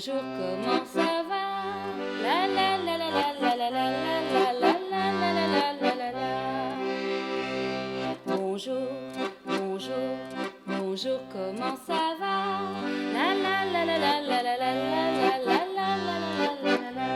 Bonjour, comment ça va? La la la la la la la la la la la la la la la la. Bonjour, bonjour, bonjour, comment ça va? La la la la la la la la la la la la la la la.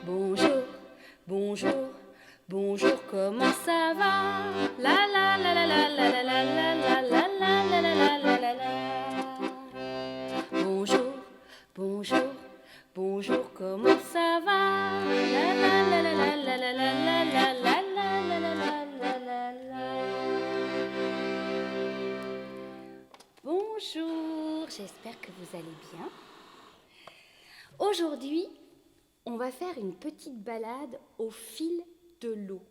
Bonjour, bonjour, bonjour, comment ça va? La la la la la la la la la la la la la la la la. Bonjour, bonjour, bonjour, comment ça va? La la la la la la la la la la la la la la la. Bonjour, j'espère que vous allez bien. Aujourd'hui, on va faire une petite balade au fil de l'eau.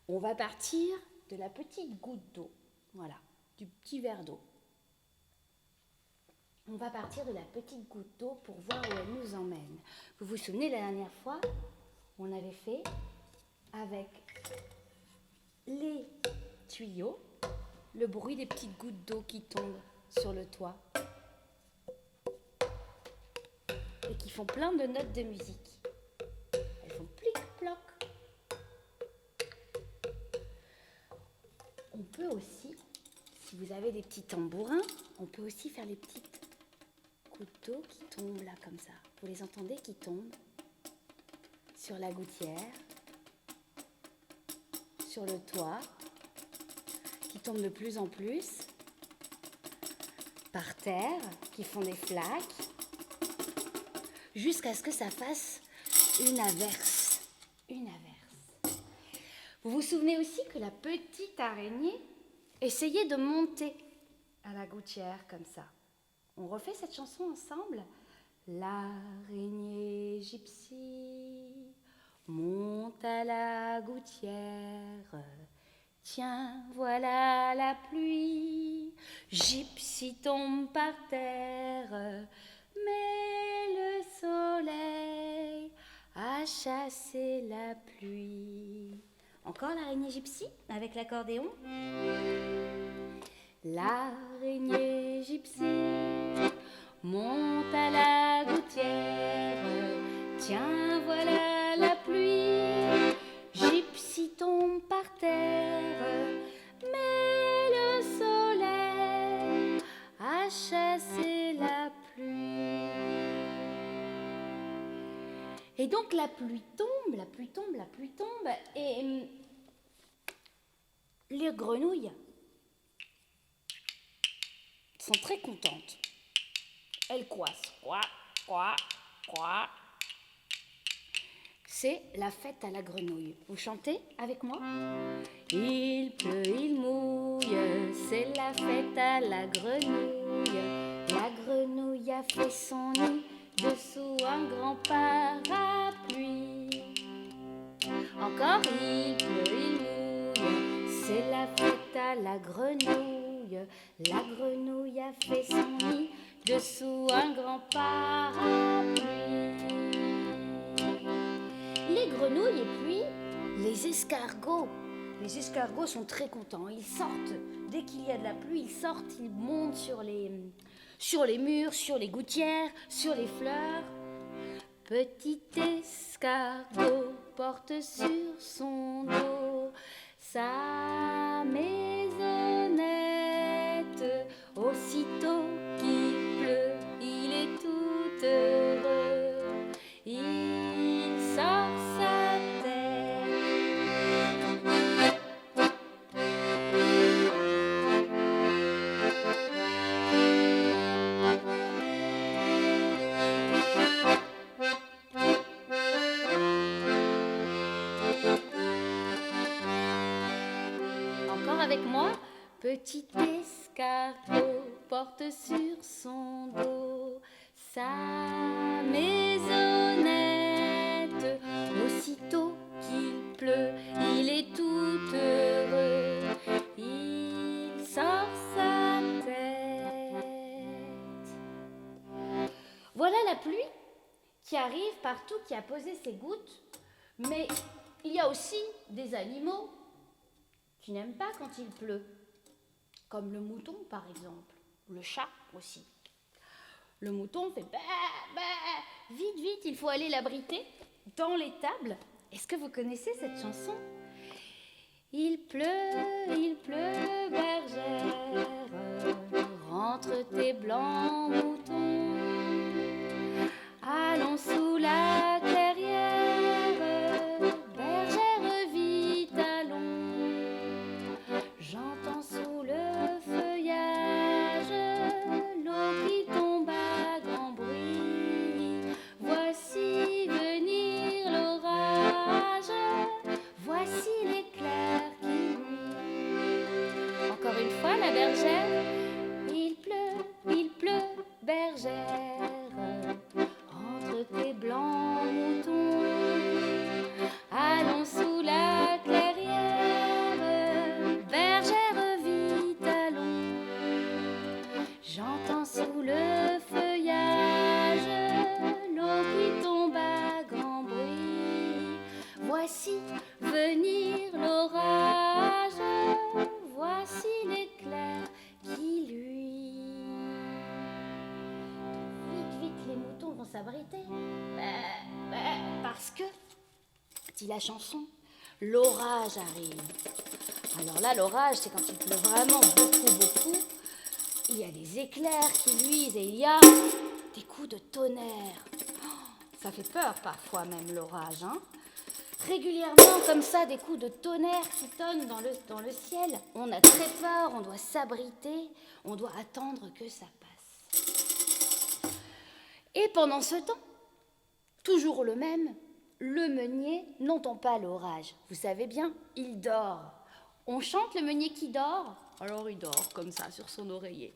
On va partir de la petite goutte d'eau, voilà, du petit verre d'eau. On va partir de la petite goutte d'eau pour voir où elle nous emmène. Vous vous souvenez, la dernière fois, on avait fait avec les tuyaux le bruit des petites gouttes d'eau qui tombent sur le toit et qui font plein de notes de musique. Elles font plic-ploc. On peut aussi, si vous avez des petits tambourins, on peut aussi faire les petites gouttes d'eau qui tombent là comme ça. Vous les entendez qui tombent sur la gouttière, sur le toit, qui tombent de plus en plus, par terre, qui font des flaques, jusqu'à ce que ça fasse une averse. Une averse. Vous vous souvenez aussi que la petite araignée essayait de monter à la gouttière comme ça. On refait cette chanson ensemble. L'araignée gypsy monte à la gouttière. Tiens, voilà la pluie. Gypsy tombe par terre. Mais le soleil a chassé la pluie. Encore l'araignée gypsy avec l'accordéon. L'araignée gypsy monte à la gouttière. Tiens, voilà la pluie. Gypsy tombe par terre. Mais le soleil a chassé la pluie. Et donc la pluie tombe, la pluie tombe, la pluie tombe. Et les grenouilles sont très contentes. Elles coiffent. Quoi, quoi, quoi. C'est la fête à la grenouille. Vous chantez avec moi? Il pleut, il mouille, c'est la fête à la grenouille. La grenouille a fait son nid dessous un grand parapluie. Encore il pleut, il mouille, c'est la fête à la grenouille. La grenouille a fait son nid dessous un grand parapluie. Les grenouilles et puis les escargots. Les escargots sont très contents. Ils sortent, dès qu'il y a de la pluie, ils sortent, ils montent sur les murs, sur les gouttières, sur les fleurs. Petit escargot porte sur son dos sa maisonnette. Aussitôt qu'il pleut, il est tout heureux. Il sort sa tête. Encore avec moi. Petit escargot porte sur son dos sa maisonnette. Aussitôt qu'il pleut, il est tout heureux. Voilà la pluie qui arrive partout, qui a posé ses gouttes. Mais il y a aussi des animaux qui n'aiment pas quand il pleut, comme le mouton par exemple, le chat aussi. Le mouton fait bah, bah, vite, vite, il faut aller l'abriter dans l'étable. Est-ce que vous connaissez cette chanson ? Il pleut, bergère, rentre tes blancs moutons. Allons sous la clairière, bergère vite allons. J'entends sous le feuillage l'eau qui tombe à grand bruit. Voici venir l'orage, voici l'éclair qui luit. Encore une fois la bergère. Il pleut, bergère, entre tes blancs moutons. Allons sous la clairière, bergère vite allons. J'entends sous le feuillage l'eau qui tombe à grand bruit. Voici venir l'orage, voici l'éclair qui luit. Vite, vite, les moutons vont s'abriter. Parce que, dit la chanson, l'orage arrive. Alors là, l'orage, c'est quand il pleut vraiment beaucoup, beaucoup. Il y a des éclairs qui luisent et il y a des coups de tonnerre. Ça fait peur parfois même l'orage, hein. Régulièrement comme ça, des coups de tonnerre qui tonnent dans le ciel. On a très peur, on doit s'abriter, on doit attendre que ça passe. Et pendant ce temps, toujours le même, le meunier n'entend pas l'orage. Vous savez bien, il dort. On chante le meunier qui dort, alors il dort comme ça sur son oreiller.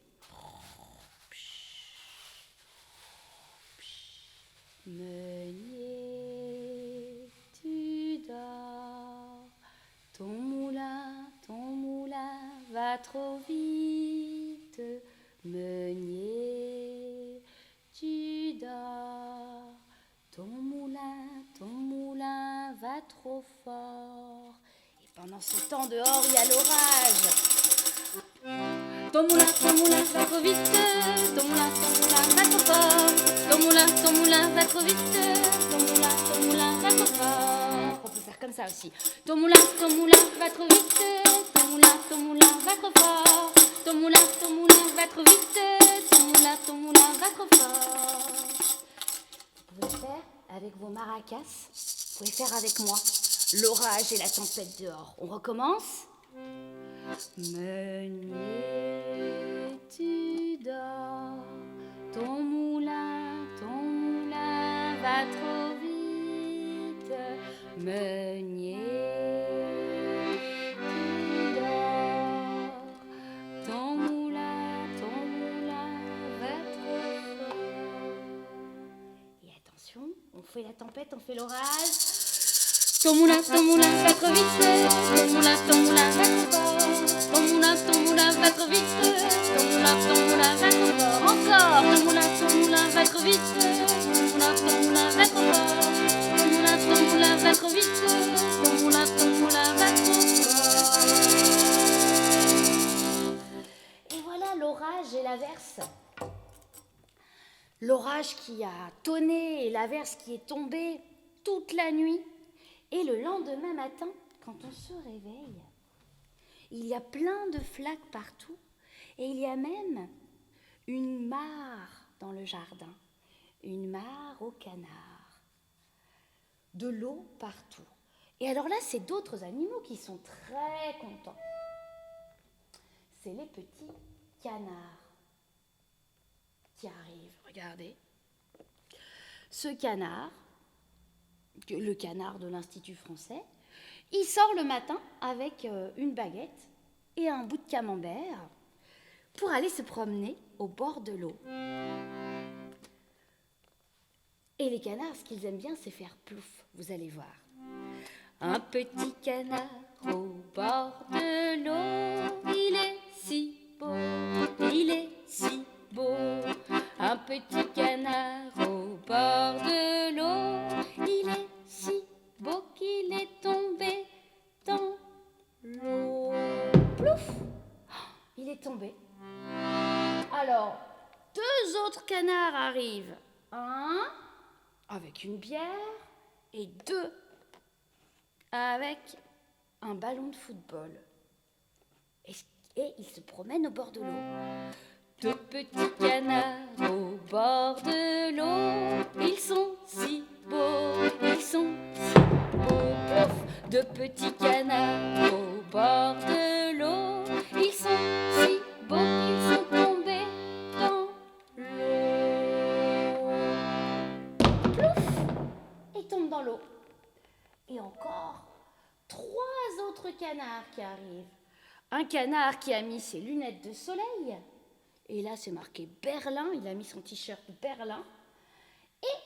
Meunier, tu dors, ton moulin va trop vite. Meunier, tu dors, ton moulin va trop fort. Et pendant ce temps dehors, il y a l'orage. Ton moulin va trop vite, ton moulin va trop fort. Ton moulin va trop vite, ton moulin va trop fort. On peut faire comme ça aussi. Ton moulin va trop vite, ton moulin va trop fort. Ton moulin va trop vite, ton moulin va trop fort. Vous pouvez faire avec vos maracas, vous pouvez faire avec moi. L'orage et la tempête dehors. On recommence ? Meunier, tu dors, ton moulin va trop vite. Meunier, tu dors, ton moulin va trop fort. Et attention, on fait la tempête, on fait l'orage. Ton moulin va trop vite, ton moulin va trop fort. Ton moulin va trop vite, ton moulin va trop fort. Encore, ton moulin va trop vite, ton moulin va trop fort. Ton moulin va trop vite, ton moulin va trop fort. Et voilà l'orage et l'averse. L'orage qui a tonné et l'averse qui est tombée toute la nuit. Et le lendemain matin, quand on se réveille, il y a plein de flaques partout et il y a même une mare dans le jardin, une mare aux canards, de l'eau partout. Et alors là, c'est d'autres animaux qui sont très contents. C'est les petits canards qui arrivent, regardez. Ce canard, le canard de l'Institut français, il sort le matin avec une baguette et un bout de camembert pour aller se promener au bord de l'eau. Et les canards, ce qu'ils aiment bien, c'est faire plouf, vous allez voir. Un petit canard au bord de l'eau, il est si beau, il est si beau. Un petit canard est tombé. Alors, 2 autres canards arrivent. Un avec une bière et 2 avec un ballon de football. Et ils se promènent au bord de l'eau. 2 petits canards au bord de l'eau. Ils sont si beaux, ils sont si beaux. Plouf, 2 petits canards au bord de l'eau. Ils sont si beaux qu'ils sont tombés dans l'eau. Plouf, ils tombent dans l'eau. Et encore 3 autres canards qui arrivent. Un canard qui a mis ses lunettes de soleil. Et là, c'est marqué Berlin. Il a mis son t-shirt Berlin. Et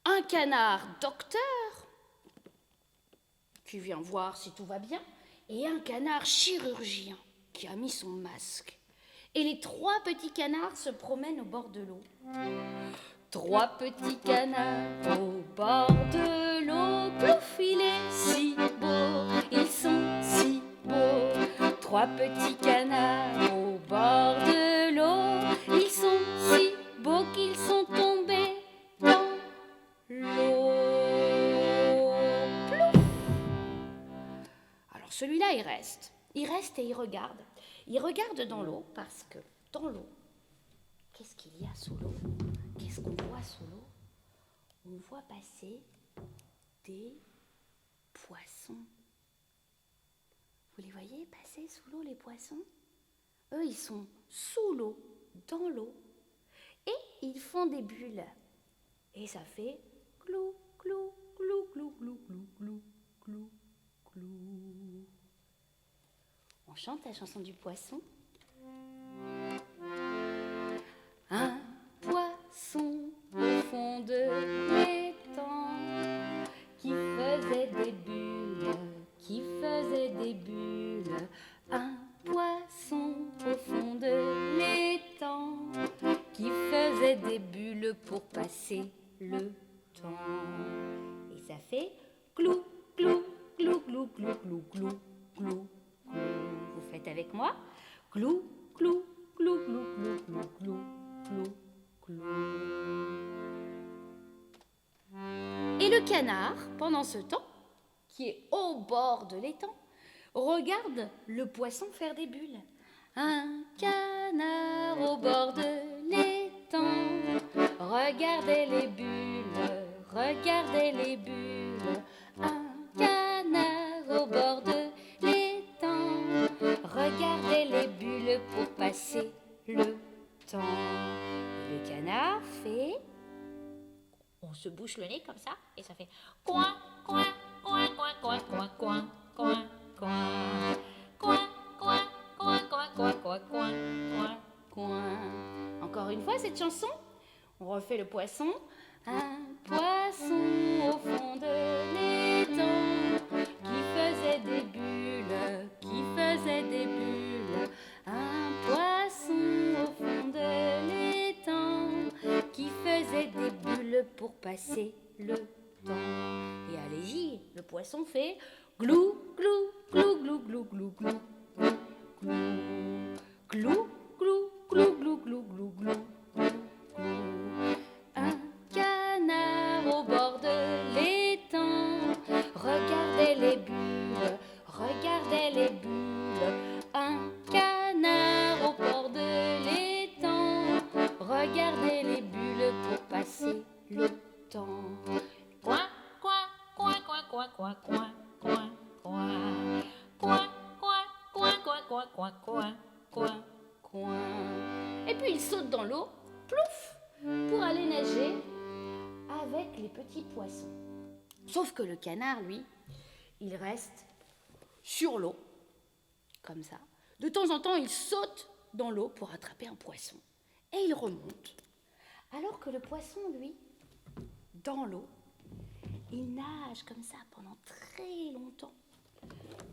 un canard docteur qui vient voir si tout va bien. Et un canard chirurgien qui a mis son masque. Et les 3 petits canards se promènent au bord de l'eau. 3 petits canards au bord de l'eau. Plouf, il est si beau, ils sont si beaux. 3 petits canards au bord de l'eau. Ils sont si beaux qu'ils sont tombés dans l'eau. Plouf. Alors celui-là, il reste. Il reste et il regarde. Il regarde dans l'eau parce que dans l'eau, qu'est-ce qu'il y a sous l'eau ? Qu'est-ce qu'on voit sous l'eau ? On voit passer des poissons. Vous les voyez passer sous l'eau, les poissons ? Eux, ils sont sous l'eau, dans l'eau, et ils font des bulles. Et ça fait clou, clou, clou, clou, clou, clou, clou, clou, clou. On chante la chanson du poisson. Un poisson au fond de l'étang qui faisait des bulles, qui faisait des bulles. Un poisson au fond de l'étang qui faisait des bulles pour passer le temps. Et ça fait clou, clou, clou, clou, clou, clou, clou, clou, clou. Vous faites avec moi? Clou, clou, clou, clou, clou, clou, clou, clou, clou. Et le canard, pendant ce temps, qui est au bord de l'étang, regarde le poisson faire des bulles. Un canard au bord de l'étang, regardez les bulles, regardez les bulles. Un canard au bord de l'étang, regardez les bulles pour passer le temps. Et le canard fait... On se bouche le nez comme ça et ça fait coin, coin, coin, coin, coin, coin, coin, coin, coin, coin, coin, coin, coin, coin, coin, coin, coin, coin. Encore une fois cette chanson. On refait le poisson. Un poisson au fond de l'étang qui faisait des bulles, qui faisait des bulles. Un poisson au fond de l'étang qui faisait des bulles pour passer le temps. Et allez-y, le poisson fait glou, glou, glou, glou, glou, glou, glou, glou, glou, glou, glou, glou, glou, glou, glou, glou. Un canard au bord de l'étang, regardez les bulles, regardez les bulles. Un canard au bord de l'étang, regardez les bulles pour passer le temps. coin, coin, coin, coin, coin, coin, coin, coin, coin, coin, coin, coin, coin, coin, coin, coin, coin. Et puis il saute dans l'eau, plouf, pour aller nager avec les petits poissons. Sauf que le canard, lui, il reste sur l'eau, comme ça. De temps en temps, il saute dans l'eau pour attraper un poisson. Et il remonte. Alors que le poisson, lui, dans l'eau, il nage comme ça pendant très longtemps.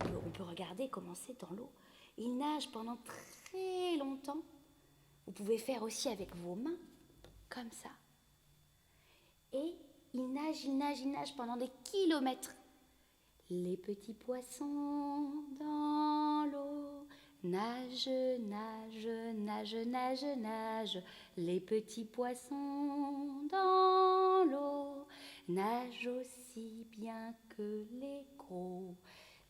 On peut regarder comment c'est dans l'eau. Il nage pendant très longtemps. Vous pouvez faire aussi avec vos mains, comme ça. Et il nage pendant des kilomètres. Les petits poissons dans l'eau, Nage, nage, nage, nage, nage, les petits poissons dans l'eau. Nagent aussi bien que les gros.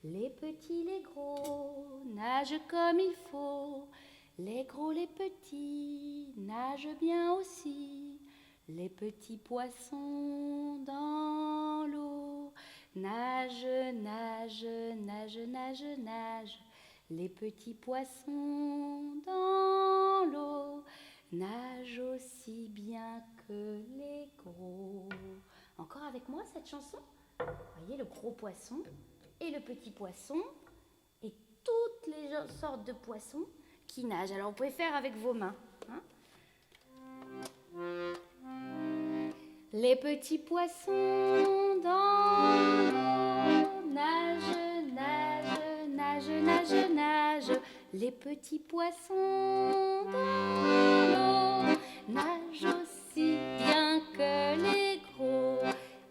Les petits, les gros, nagent comme il faut. Les gros, les petits, nagent bien aussi. Les petits poissons dans l'eau. Nage, nage, nage, nage, nage. Les petits poissons dans l'eau nagent aussi bien que les gros. Encore avec moi cette chanson? Vous voyez le gros poisson et le petit poisson et toutes les sortes de poissons qui nagent. Alors vous pouvez faire avec vos mains. Hein? Les petits poissons dans l'eau nagent, nagent, nagent, nagent, nagent. Les petits poissons dans l'eau nagent aussi bien que les gros.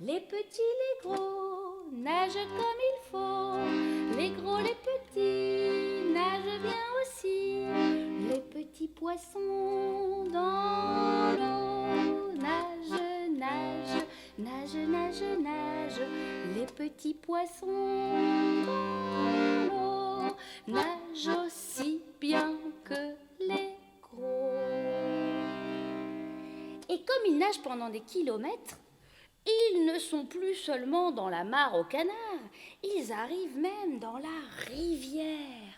Les petits, les gros nagent comme il faut. Les gros, les petits nagent bien aussi. Les petits poissons dans l'eau nagent, nagent, nagent, nagent, nagent. Les petits poissons dans l'eau nagent aussi bien que les gros. Et comme ils nagent pendant des kilomètres, ils ne sont plus seulement dans la mare aux canards, ils arrivent même dans la rivière,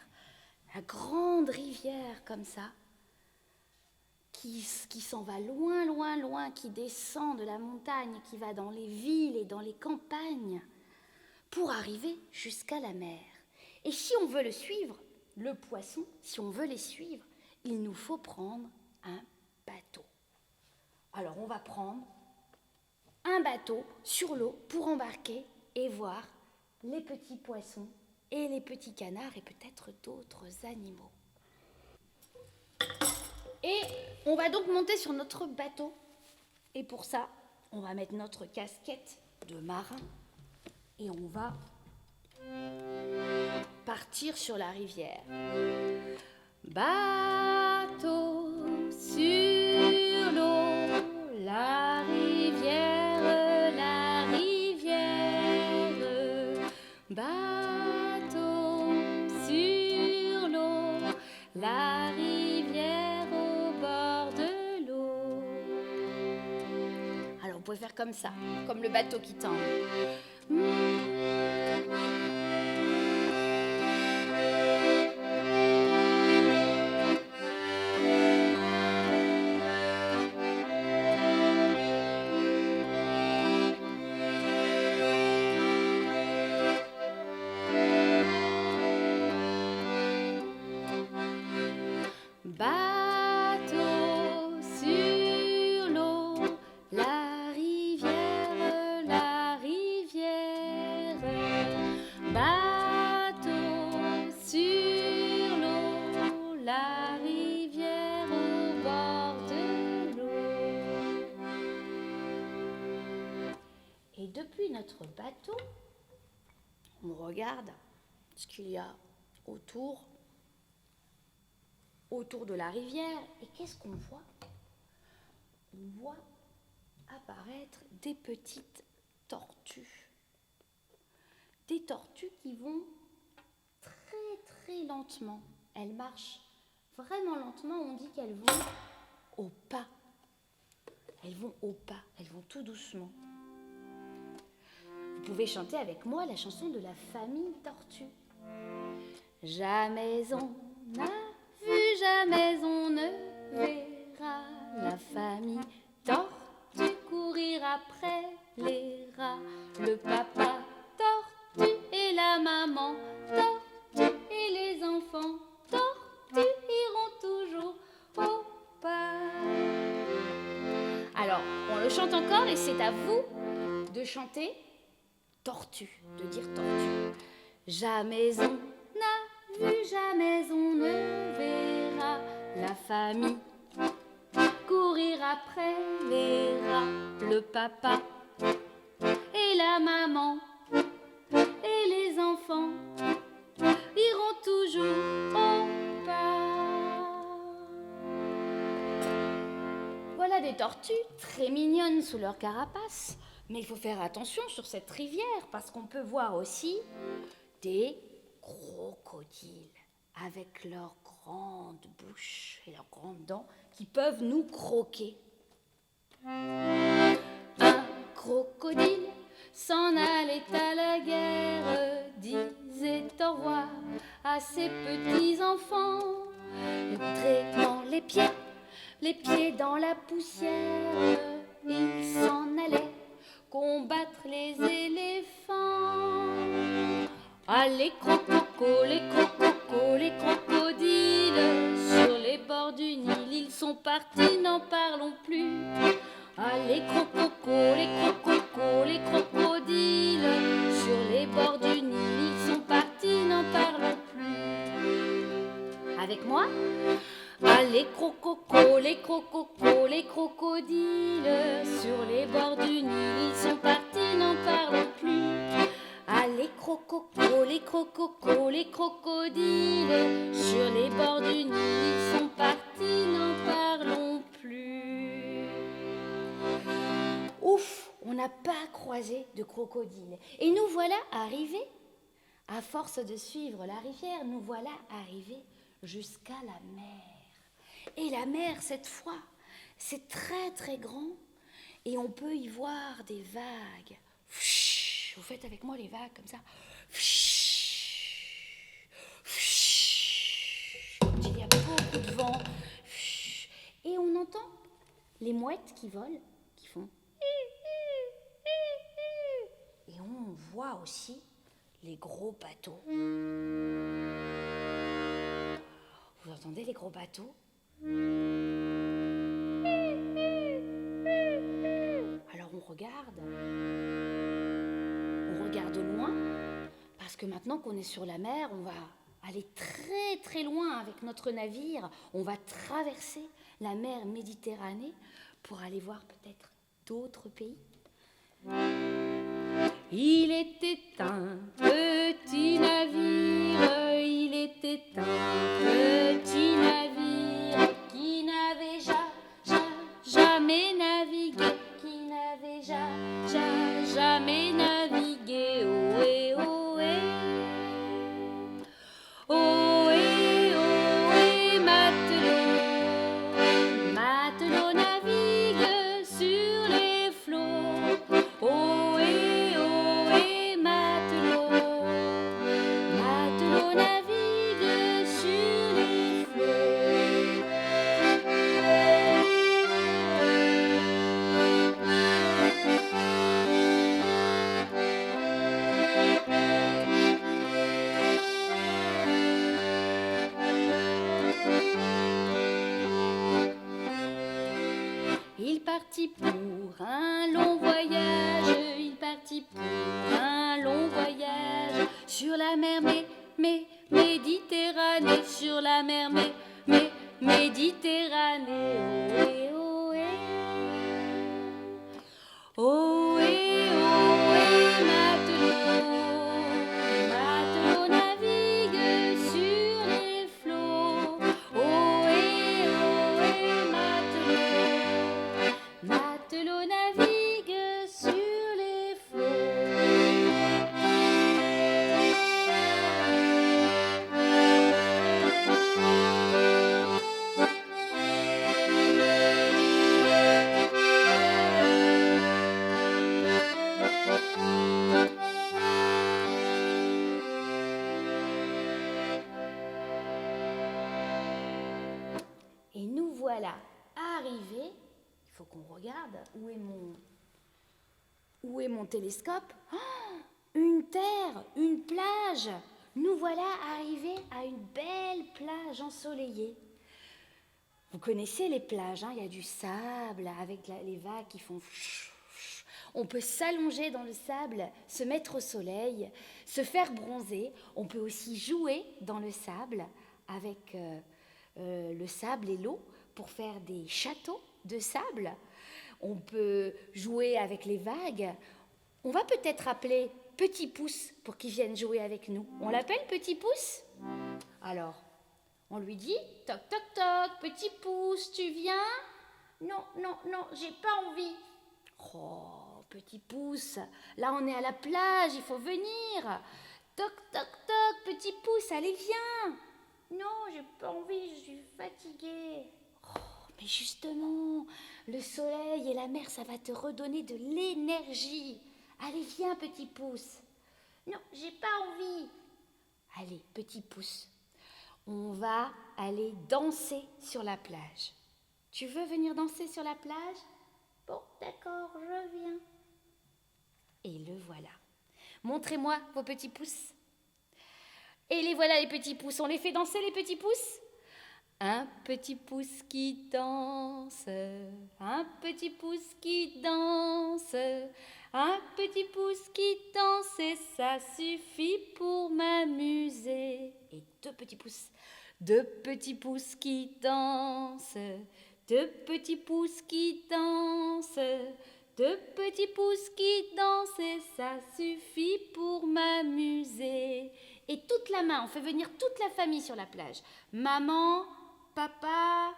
la grande rivière comme ça, qui s'en va loin, loin, loin, qui descend de la montagne, qui va dans les villes et dans les campagnes, pour arriver jusqu'à la mer. Et si on veut le suivre, le poisson, si on veut les suivre, il nous faut prendre un bateau. Alors on va prendre un bateau sur l'eau pour embarquer et voir les petits poissons et les petits canards et peut-être d'autres animaux. Et on va donc monter sur notre bateau. Et pour ça, on va mettre notre casquette de marin et on va partir sur la rivière. Bateau sur l'eau, la rivière, la rivière. Bateau sur l'eau, la rivière au bord de l'eau. Alors vous pouvez faire comme ça, comme le bateau qui tangue. Bateau sur l'eau, la rivière, la rivière. Bateau sur l'eau, la rivière au bord de l'eau. Et depuis notre bateau, on regarde ce qu'il y a autour de la rivière. Et qu'est-ce qu'on voit? On voit apparaître des petites tortues. Des tortues qui vont très très lentement. Elles marchent vraiment lentement. On dit qu'elles vont au pas. Elles vont au pas. Elles vont tout doucement. Vous pouvez chanter avec moi la chanson de la famille tortue. Jamais on n'a vu, jamais on ne verra la famille tortue courir après les rats. Le papa tortue et la maman tortue et les enfants tortues iront toujours au pas. Alors, on le chante encore et c'est à vous de chanter tortue, de dire tortue. Jamais on n'a vu, jamais on ne verra la famille courir après les rats. Le papa et la maman et les enfants iront toujours au a des tortues très mignonnes sous leur carapace, mais il faut faire attention sur cette rivière parce qu'on peut voir aussi des crocodiles avec leurs grandes bouches et leurs grandes dents qui peuvent nous croquer. Un crocodile s'en allait à la guerre, disait au revoir à ses petits enfants, traînant les pieds dans la poussière, il s'en allait combattre les éléphants. Ah, les crocodiles sur les bords du Nil, ils sont partis, n'en parlons plus. Ah, les crocodiles sur les bords du Nil, ils sont partis, n'en parlons plus. Avec moi? Ah, les crocodiles sur les bords du Nil, ils sont partis, n'en parlons plus. Ah, les crocodiles sur les bords du Nil, ils sont partis, n'en parlons plus. Ouf, on n'a pas croisé de crocodile. Et nous voilà arrivés, à force de suivre la rivière, nous voilà arrivés jusqu'à la mer. Et la mer, cette fois, c'est très très grand et on peut y voir des vagues. Vous faites avec moi les vagues comme ça. Il y a beaucoup de vent. Et on entend les mouettes qui volent, qui font. Et on voit aussi les gros bateaux. Vous entendez les gros bateaux? Alors on regarde loin, parce que maintenant qu'on est sur la mer, on va aller très très loin avec notre navire. On va traverser la mer Méditerranée pour aller voir peut-être d'autres pays. Il était un petit navire, il était un petit navire qui n'avait jamais navigué, qui n'avait jamais navigué. Ohé, ohé, ohé, ohé, matelot navigue sur les flots. Ohé, ohé, matelot navigue sur les flots. Il partit pour un long voyage, il partit pour un long voyage sur la mer Méditerranée, sur la mer Méditerranée. Ohé, ohé, ohé, ohé, matelot navigue sur les flots. Ohé, ohé, matelot navigue sur les Et nous voilà arrivés. Il faut qu'on regarde. Où est mon télescope? Oh, une terre, une plage. Nous voilà arrivés à une belle plage ensoleillée. Vous connaissez les plages, hein? Il y a du sable avec les vagues qui font... On peut s'allonger dans le sable, se mettre au soleil, se faire bronzer. On peut aussi jouer dans le sable avec le sable et l'eau pour faire des châteaux de sable. On peut jouer avec les vagues. On va peut-être appeler Petit Pouce pour qu'il vienne jouer avec nous. On l'appelle Petit Pouce? Alors, on lui dit « Toc, toc, toc, Petit Pouce, tu viens ?» Non, non, non, j'ai pas envie. Oh, petit pouce, là on est à la plage, il faut venir. Toc, toc, toc, petit pouce, allez, viens. Non, j'ai pas envie, je suis fatiguée. Oh, mais justement, le soleil et la mer, ça va te redonner de l'énergie. Allez, viens, petit pouce. Non, j'ai pas envie. Allez, petit pouce, on va aller danser sur la plage. Tu veux venir danser sur la plage? Bon, d'accord, je viens. Et le voilà. Montrez-moi vos petits pouces. Et les voilà les petits pouces. On les fait danser les petits pouces? Un petit pouce qui danse, un petit pouce qui danse, un petit pouce qui danse et ça suffit pour m'amuser. Et deux petits pouces qui dansent, deux petits pouces qui dansent, deux petits pouces qui dansent et ça suffit pour m'amuser. Et toute la main, on fait venir toute la famille sur la plage. Maman, papa,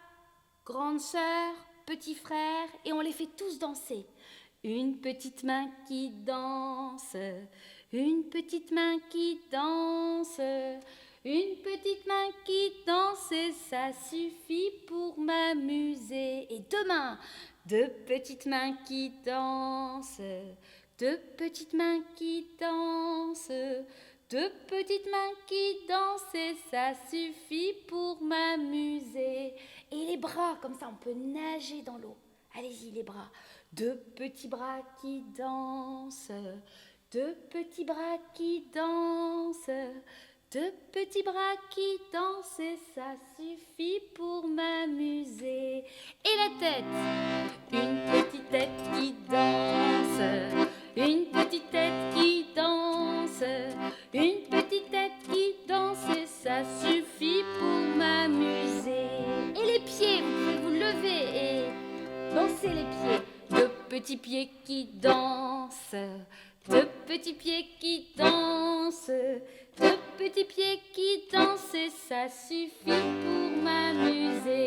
grande sœur, petit frère, et on les fait tous danser. Une petite main qui danse, une petite main qui danse, une petite main qui danse, et ça suffit pour m'amuser. Et deux petites mains qui dansent, deux petites mains qui dansent, deux petites mains qui dansent et ça suffit pour m'amuser. Et les bras, comme ça, on peut nager dans l'eau. Allez-y, les bras. Deux petits bras qui dansent, deux petits bras qui dansent, deux petits bras qui dansent et ça suffit pour m'amuser. Et la tête, une petite tête qui danse, une petite tête qui danse, une petite tête qui danse et ça suffit pour m'amuser. Et les pieds, vous pouvez vous lever et danser les pieds. Deux petits pieds qui dansent, deux petits pieds qui dansent, deux petits pieds qui dansent et ça suffit pour m'amuser.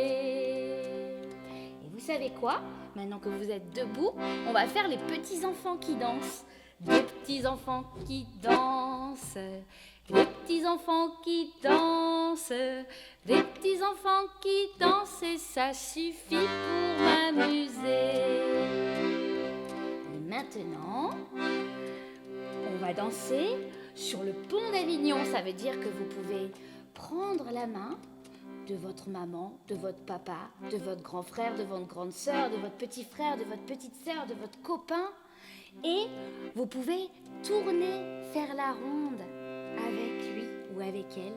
Et vous savez quoi? Maintenant que vous êtes debout, on va faire les petits enfants qui dansent. Des petits enfants qui dansent, des petits enfants qui dansent, des petits enfants qui dansent et ça suffit pour m'amuser. Et maintenant, on va danser sur le pont d'Avignon. Ça veut dire que vous pouvez prendre la main de votre maman, de votre papa, de votre grand frère, de votre grande sœur, de votre petit frère, de votre petite sœur, de votre copain. Et vous pouvez tourner, faire la ronde avec lui ou avec elle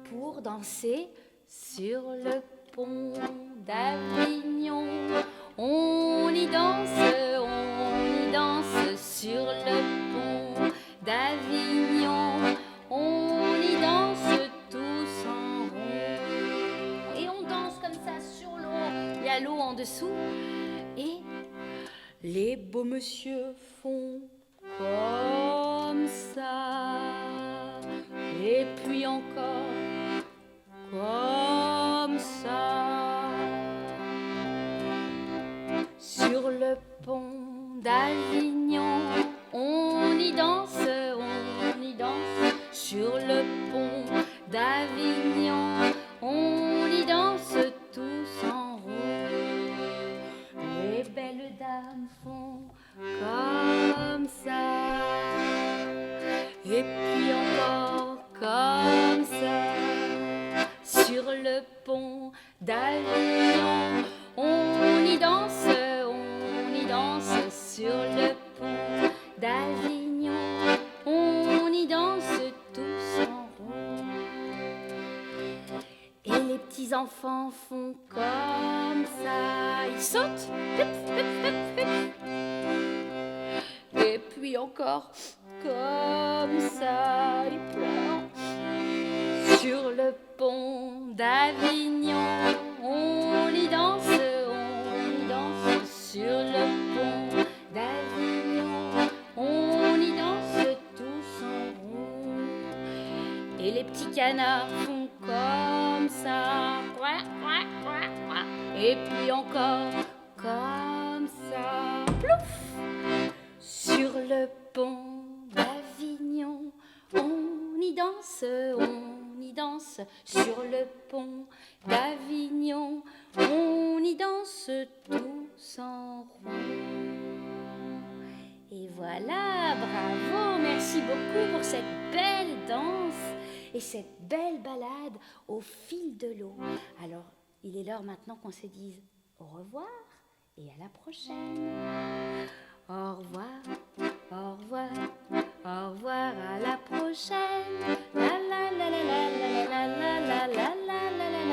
pour danser sur le pont d'Avignon. On y danse sur le pont d'Avignon. On y danse tous en rond. Et on danse comme ça sur l'eau. Il y a l'eau en dessous. Et les beaux monsieur font comme ça, et puis encore comme ça. Sur le pont d'Avignon, on y danse, sur le pont d'Avignon, on y danse tous en rond. Les belles dames font comme ça, et puis encore comme ça. Sur le pont d'Avignon, on y danse, sur le pont d'Avignon, on y danse tous en rond. Et les petits enfants font comme ça, ils sautent, et puis encore comme ça, ils pleurent. Sur le pont d'Avignon, on y danse, sur le pont d'Avignon, on y danse tous en rond. Et les petits canards font comme ça, et puis encore comme ça. Plouf! Sur le pont d'Avignon, on y danse, sur le pont d'Avignon, on y danse tous en rond. Et voilà, bravo, merci beaucoup pour cette belle danse et cette belle balade au fil de l'eau. Alors, il est l'heure maintenant qu'on se dise au revoir et à la prochaine. Au revoir, au revoir, au revoir, à la prochaine. La la la la la la la la la la la la.